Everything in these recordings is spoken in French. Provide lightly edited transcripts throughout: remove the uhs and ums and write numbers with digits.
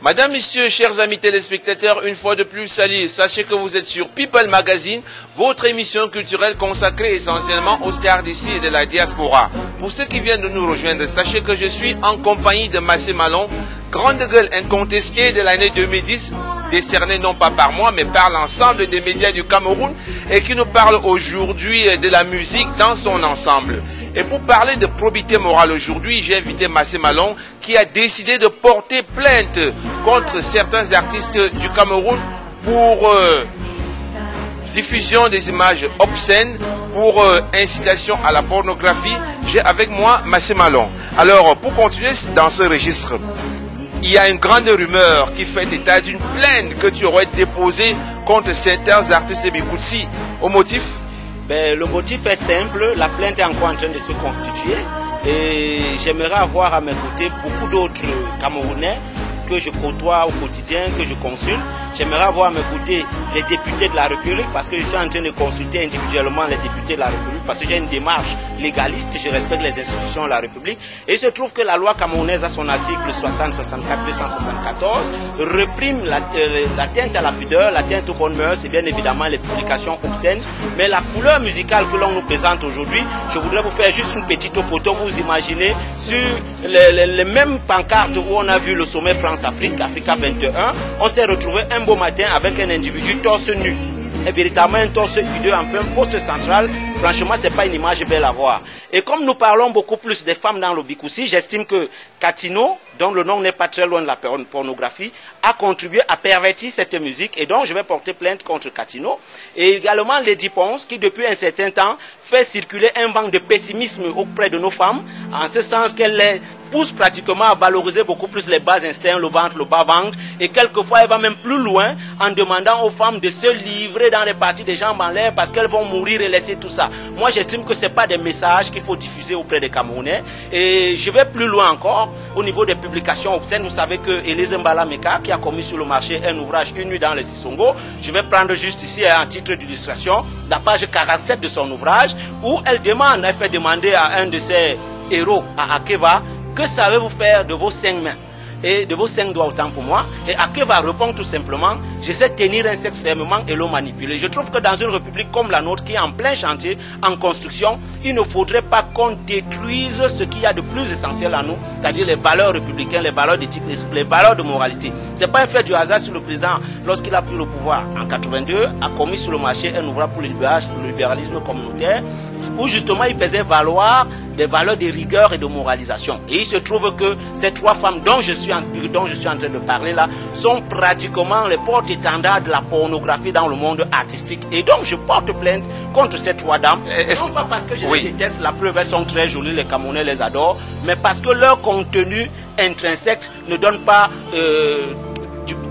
Madame, Messieurs, chers amis téléspectateurs, une fois de plus, salut. Sachez que vous êtes sur People Magazine, votre émission culturelle consacrée essentiellement aux stars d'ici et de la diaspora. Pour ceux qui viennent de nous rejoindre, sachez que je suis en compagnie de Massé Malon, grande gueule incontestée de l'année 2010, décernée non pas par moi, mais par l'ensemble des médias du Cameroun, et qui nous parle aujourd'hui de la musique dans son ensemble. Et pour parler de probité morale aujourd'hui, j'ai invité Massé Malon qui a décidé de porter plainte contre certains artistes du Cameroun pour diffusion des images obscènes, pour incitation à la pornographie. J'ai avec moi Massé Malon. Alors, pour continuer dans ce registre, il y a une grande rumeur qui fait état d'une plainte que tu aurais déposée contre certains artistes de Bikoutsi. Au motif? Ben, le motif est simple, la plainte est encore en train de se constituer et j'aimerais avoir à mes côtés beaucoup d'autres Camerounais que je côtoie au quotidien, que je consulte. J'aimerais avoir à mes côtés les députés de la République parce que je suis en train de consulter individuellement les députés de la République parce que j'ai une démarche légaliste, je respecte les institutions de la République. Et il se trouve que la loi camerounaise à son article 60, 64, 274 réprime l'atteinte à la pudeur, l'atteinte aux bonnes mœurs et bien évidemment les publications obscènes. Mais la couleur musicale que l'on nous présente aujourd'hui, je voudrais vous faire juste une petite photo, vous imaginez, sur les mêmes pancartes où on a vu le sommet France-Afrique, Africa 21, on s'est retrouvé un beau matin avec un individu torse nu. Et véritablement un torse hideux en plein poste central, franchement, ce n'est pas une image belle à voir. Et comme nous parlons beaucoup plus des femmes dans le Bikoussi, j'estime que Katino, dont le nom n'est pas très loin de la pornographie, a contribué à pervertir cette musique. Et donc, je vais porter plainte contre Katino. Et également Lady Ponce, qui depuis un certain temps fait circuler un vent de pessimisme auprès de nos femmes, en ce sens qu'elle les pousse pratiquement à valoriser beaucoup plus les bas instincts, le ventre, le bas-ventre. Et quelquefois, elle va même plus loin en demandant aux femmes de se livrer dans les parties des jambes en l'air parce qu'elles vont mourir et laisser tout ça. Moi, j'estime que ce n'est pas des messages qu'il faut diffuser auprès des Camerounais. Et je vais plus loin encore au niveau des publications obscènes. Vous savez que Elise Mbala Meka, qui a commis sur le marché un ouvrage Une nuit dans les Sissongo, je vais prendre juste ici un titre d'illustration, la page 47 de son ouvrage, où elle fait demander à un de ses héros, à Akeva, que savez-vous faire de vos 5 mains et de vos 5 doigts autant pour moi? Et Akeva répond tout simplement, je sais tenir un sexe fermement et le manipuler. Je trouve que dans une république comme la nôtre, qui est en plein chantier, en construction, il ne faudrait pas qu'on détruise ce qu'il y a de plus essentiel à nous, c'est-à-dire les valeurs républicaines, les valeurs d'éthique, les valeurs de moralité. Ce n'est pas un fait du hasard si le président, lorsqu'il a pris le pouvoir en 82, a commis sur le marché un ouvrage pour le libéralisme communautaire, où justement il faisait valoir des valeurs de rigueur et de moralisation. Et il se trouve que ces 3 femmes dont je suis en train de parler là, sont pratiquement les porte-étendards de la pornographie dans le monde artistique. Et donc je porte plainte contre ces 3 dames, non pas parce que je les déteste, la preuve, elles sont très jolies, les Camerounais les adorent, mais parce que leur contenu intrinsèque ne donne pas...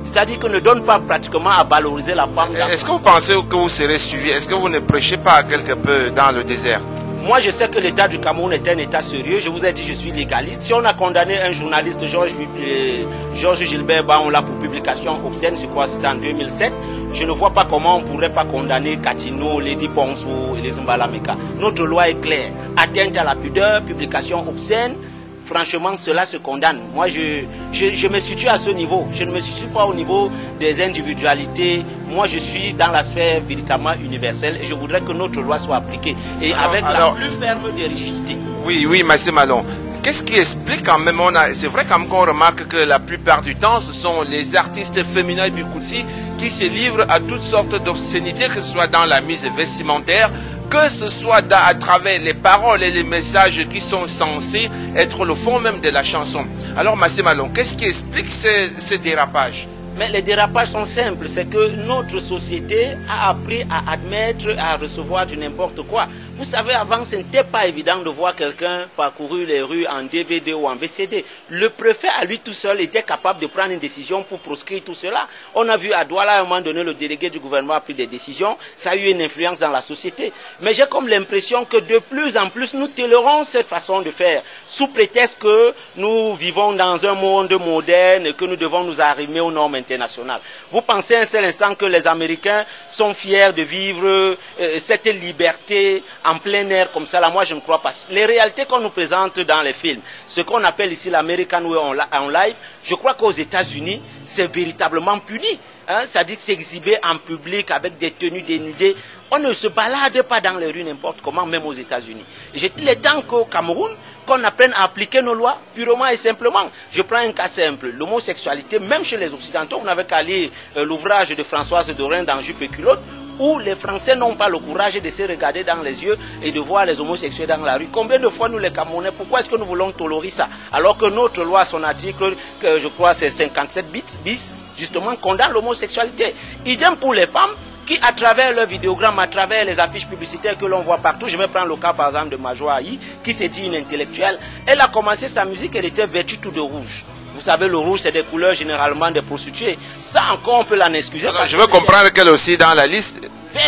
c'est-à-dire que ne donne pas pratiquement à valoriser la femme. Est-ce que vous pensez que vous serez suivi? Est-ce que vous ne prêchez pas quelque peu dans le désert? Moi, je sais que l'État du Cameroun est un État sérieux. Je vous ai dit, je suis légaliste. Si on a condamné un journaliste, Georges Gilbert Baonla, pour publication obscène, je crois que c'était en 2007, je ne vois pas comment on ne pourrait pas condamner Katino, Lady Ponce ou Elise Mbala Meka. Notre loi est claire. Atteinte à la pudeur, publication obscène. Franchement, cela se condamne. Moi, je me situe à ce niveau. Je ne me situe pas au niveau des individualités. Moi, je suis dans la sphère véritablement universelle et je voudrais que notre loi soit appliquée. Et avec la plus ferme des rigidités. Oui, Massé Malon. Qu'est-ce qui explique quand même, c'est vrai quand même qu'on remarque que la plupart du temps, ce sont les artistes féminins du Bikoutsi qui se livrent à toutes sortes d'obscénités, que ce soit dans la mise vestimentaire, que ce soit à travers les paroles et les messages qui sont censés être le fond même de la chanson. Alors Massé Malon, qu'est-ce qui explique ces dérapages? Mais les dérapages sont simples, c'est que notre société a appris à admettre, à recevoir du n'importe quoi. Vous savez, avant, ce n'était pas évident de voir quelqu'un parcourir les rues en DVD ou en VCD. Le préfet, à lui tout seul, était capable de prendre une décision pour proscrire tout cela. On a vu à Douala, à un moment donné, le délégué du gouvernement a pris des décisions. Ça a eu une influence dans la société. Mais j'ai comme l'impression que de plus en plus, nous tolérons cette façon de faire, sous prétexte que nous vivons dans un monde moderne et que nous devons nous arrimer aux normes international. Vous pensez un seul instant que les Américains sont fiers de vivre cette liberté en plein air comme ça? Là, moi, je ne crois pas. Les réalités qu'on nous présente dans les films, ce qu'on appelle ici l'American Way en live, je crois qu'aux États-Unis, c'est véritablement puni. Hein? C'est-à-dire s'exhiber en public avec des tenues dénudées. On ne se balade pas dans les rues n'importe comment, même aux États-Unis. Il est temps qu'au Cameroun, qu'on apprenne à appliquer nos lois purement et simplement. Je prends un cas simple, l'homosexualité, même chez les Occidentaux, vous n'avez qu'à lire l'ouvrage de Françoise Dorin dans Jupe et Culotte, où les Français n'ont pas le courage de se regarder dans les yeux et de voir les homosexuels dans la rue. Combien de fois nous les Camerounais, pourquoi est-ce que nous voulons tolérer ça? Alors que notre loi, son article, que je crois c'est 57 bis, justement condamne l'homosexualité. Idem pour les femmes, qui à travers leurs vidéogrammes, à travers les affiches publicitaires que l'on voit partout, je vais prendre le cas par exemple de Majoa Aïe, qui s'est dit une intellectuelle, elle a commencé sa musique, elle était vêtue tout de rouge. Vous savez, le rouge, c'est des couleurs généralement des prostituées. Ça encore, on peut l'en excuser. Alors, je veux comprendre qu'elle est aussi dans la liste. Mais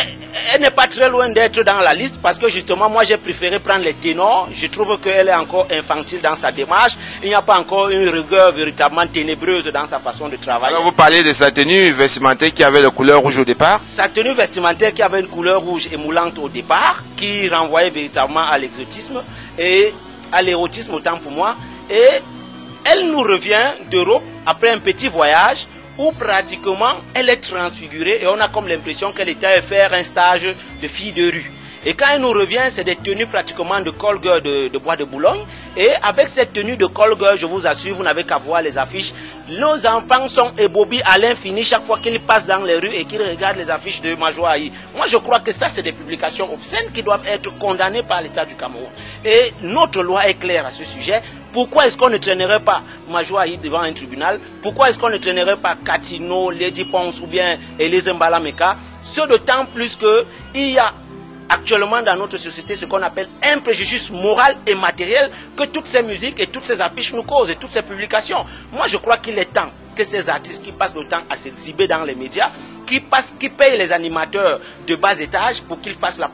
elle n'est pas très loin d'être dans la liste parce que justement, moi, j'ai préféré prendre les ténors. Je trouve qu'elle est encore infantile dans sa démarche. Il n'y a pas encore une rigueur véritablement ténébreuse dans sa façon de travailler. Alors, vous parlez de sa tenue vestimentaire qui avait la couleur rouge au départ? Sa tenue vestimentaire qui avait une couleur rouge émoulante au départ, qui renvoyait véritablement à l'exotisme et à l'érotisme autant pour moi. Et elle nous revient d'Europe après un petit voyage où pratiquement elle est transfigurée et on a comme l'impression qu'elle était à faire un stage de fille de rue. Et quand elle nous revient, c'est des tenues pratiquement de call girl de Bois de Boulogne. Et avec cette tenue de call girl, je vous assure, vous n'avez qu'à voir les affiches. Nos enfants sont ébobis à l'infini chaque fois qu'ils passent dans les rues et qu'ils regardent les affiches de Majoa Aïe. Moi, je crois que ça, c'est des publications obscènes qui doivent être condamnées par l'État du Cameroun. Et notre loi est claire à ce sujet. Pourquoi est-ce qu'on ne traînerait pas Majoa Aïe devant un tribunal? Pourquoi est-ce qu'on ne traînerait pas Katino, Lady Ponce ou bien Elise Mbalameka? Ce d'autant plus qu'il y a actuellement dans notre société ce qu'on appelle un préjudice moral et matériel que toutes ces musiques et toutes ces affiches nous causent et toutes ces publications. Moi, je crois qu'il est temps que ces artistes qui passent le temps à s'exhiber dans les médias, qui payent les animateurs de bas étage pour qu'ils fassent la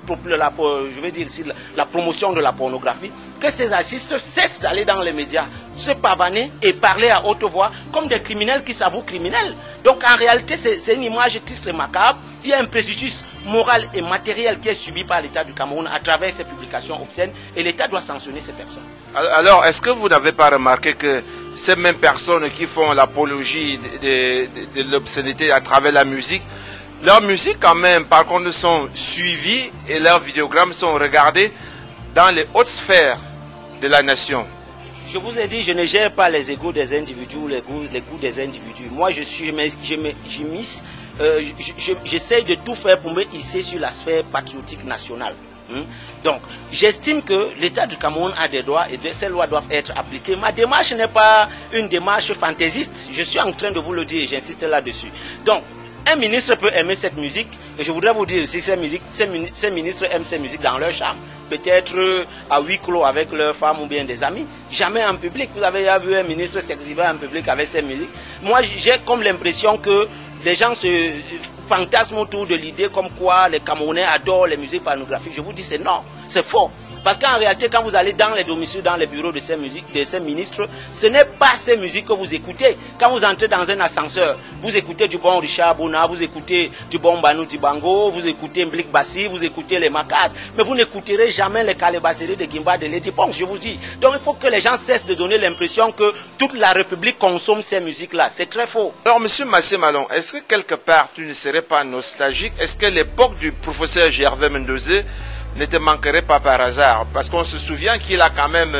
promotion de la pornographie, que ces artistes cessent d'aller dans les médias, se pavaner et parler à haute voix comme des criminels qui s'avouent criminels. Donc en réalité, c'est une image triste et macabre. Il y a un préjudice moral et matériel qui est subi par l'État du Cameroun à travers ces publications obscènes et l'État doit sanctionner ces personnes. Alors, est-ce que vous n'avez pas remarqué que ces mêmes personnes qui font l'apologie de l'obscénité à travers la musique, leurs musiques quand même, par contre, sont suivies et leurs vidéogrammes sont regardés dans les hautes sphères de la nation? Je vous ai dit, je ne gère pas les égos des individus ou les goûts des individus. Moi, j'essaie de tout faire pour me hisser sur la sphère patriotique nationale. Donc, j'estime que l'État du Cameroun a des droits et ces lois doivent être appliquées. Ma démarche n'est pas une démarche fantaisiste. Je suis en train de vous le dire, j'insiste là-dessus. Donc, un ministre peut aimer cette musique, et je voudrais vous dire, si ces ministres aiment cette musique dans leur chambre, peut-être à huis clos avec leurs femmes ou bien des amis, jamais en public. Vous avez vu un ministre s'exhiber en public avec cette musique? Moi, j'ai comme l'impression que les gens se fantasment autour de l'idée comme quoi les Camerounais adorent les musiques pornographiques. Je vous dis, c'est non, c'est faux. Parce qu'en réalité, quand vous allez dans les domiciles, dans les bureaux de ces ministres, ce n'est pas ces musiques que vous écoutez. Quand vous entrez dans un ascenseur, vous écoutez du bon Richard Bona, vous écoutez du bon Banou Dibango, vous écoutez Mblik Bassi, vous écoutez les Makas, mais vous n'écouterez jamais les calébasseries de Gimba de Lady Ponce, je vous dis. Donc il faut que les gens cessent de donner l'impression que toute la République consomme ces musiques-là. C'est très faux. Alors, M. Massé Malon, est-ce que quelque part tu ne serais pas nostalgique? Est-ce que l'époque du professeur Gervais Mendoza ne te manquerait pas par hasard? Parce qu'on se souvient qu'il a quand même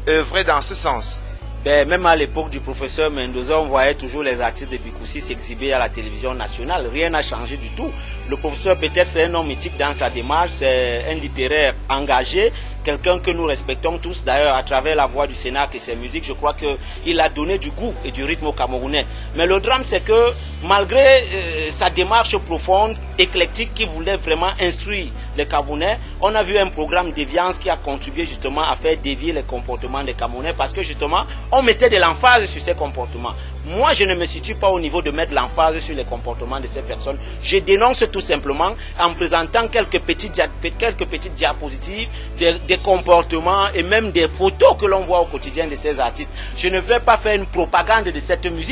œuvré dans ce sens. Ben, même à l'époque du professeur Mendoza, on voyait toujours les artistes de Bikoussi s'exhiber à la télévision nationale. Rien n'a changé du tout. Le professeur, peut-être, c'est un homme mythique dans sa démarche, c'est un littéraire engagé, quelqu'un que nous respectons tous. D'ailleurs, à travers la voix du Sénat et ses musiques, je crois qu'il a donné du goût et du rythme aux Camerounais. Mais le drame, c'est que malgré sa démarche profonde, éclectique, qui voulait vraiment instruire les Camerounais, on a vu un programme déviance qui a contribué justement à faire dévier les comportements des Camerounais parce que justement, on mettait de l'emphase sur ces comportements. Moi, je ne me situe pas au niveau de mettre l'emphase sur les comportements de ces personnes. Je dénonce tout simplement en présentant quelques petites diapositives des comportements et même des photos que l'on voit au quotidien de ces artistes. Je ne vais pas faire une propagande de cette musique.